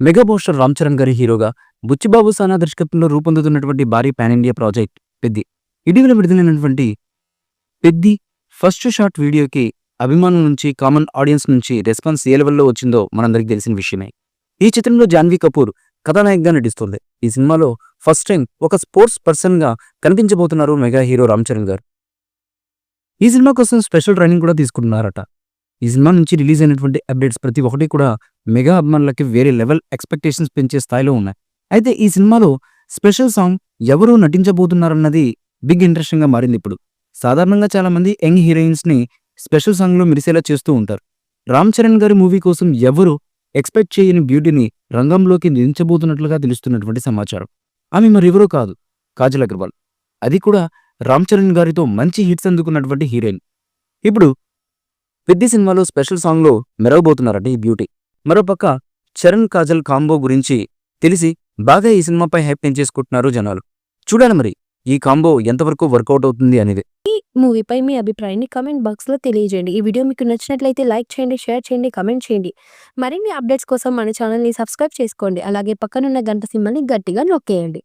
Mega poster Ram Charan గారి హీరోగా బుచ్చిబాబు సానా దర్శకత్వంలో రూపొందుతున్నటువంటి భారీ పాన్ ఇండియా ప్రాజెక్ట్ పెద్ది. ఇటీవల విడుదలైనటువంటి పెద్ది ఫస్ట్ షాట్ వీడియోకి అభిమానుల నుంచి, కామన్ ఆడియన్స్ నుంచి రెస్పాన్స్ ఏ లెవెల్లో వచ్చిందో మనందరికీ తెలిసిన విషయమే. ఈ చిత్రంలో జాన్వీ కపూర్ కథానాయకగా నటిస్తుంది. ఈ సినిమాలో ఫస్ట్ టైం ఒక స్పోర్ట్స్ పర్సన్ గా కనిపించబోతున్నారు మెగా హీరో రామ్ చరణ్ గారు. ఈ సినిమా కోసం స్పెషల్ ట్రైనింగ్ కూడా తీసుకుంటున్నారట. ఈ సినిమా నుంచి రిలీజ్ అయినటువంటి అప్డేట్స్ ప్రతి ఒక్కటి కూడా మెగా అభిమానులకి వేరే లెవెల్ ఎక్స్పెక్టేషన్స్ పెంచే స్థాయిలో ఉన్నాయి. అయితే ఈ సినిమాలో స్పెషల్ సాంగ్ ఎవరు నటించబోతున్నారన్నది బిగ్ ఇంట్రెస్టింగ్ గా మారింది ఇప్పుడు. సాధారణంగా చాలా మంది యంగ్ హీరోయిన్స్ ని స్పెషల్ సాంగ్ లో మెరిసేలా చేస్తూ ఉంటారు. రామ్ చరణ్ గారి మూవీ కోసం ఎవరు ఎక్స్పెక్ట్ చేయని బ్యూటీని రంగంలోకి దించబోతున్నట్లుగా తెలుస్తున్నటువంటి సమాచారం. ఆమె మరెవరో కాదు, కాజల్ అగర్వాల్. అది కూడా రామ్ చరణ్ గారితో మంచి హిట్స్ అందుకున్నటువంటి హీరోయిన్. ఇప్పుడు పెద్ది సినిమాలో స్పెషల్ సాంగ్ లో మెరవబోతున్నారట ఈ బ్యూటీ. మరోపక్క చరణ్ కాజల్ కాంబో గురించి తెలిసి బాగా ఈ సినిమాపై హైప్ పెంచేసుకుంటున్నారు జనాలు. చూడాలి మరి ఈ కాంబో ఎంతవరకు వర్కౌట్ అవుతుంది అనేది. మూవీపై మీ అభిప్రాయాన్ని కామెంట్ బాక్స్లో తెలియజేయండి. ఈ వీడియో మీకు నచ్చినట్లయితే లైక్ చేయండి, షేర్ చేయండి, కామెంట్ చేయండి. మరిన్ని అప్డేట్స్ కోసం మన ఛానల్ని సబ్స్క్రైబ్ చేసుకోండి. అలాగే పక్కనున్న గంట సింబల్ని గట్టిగా నొక్కేయండి.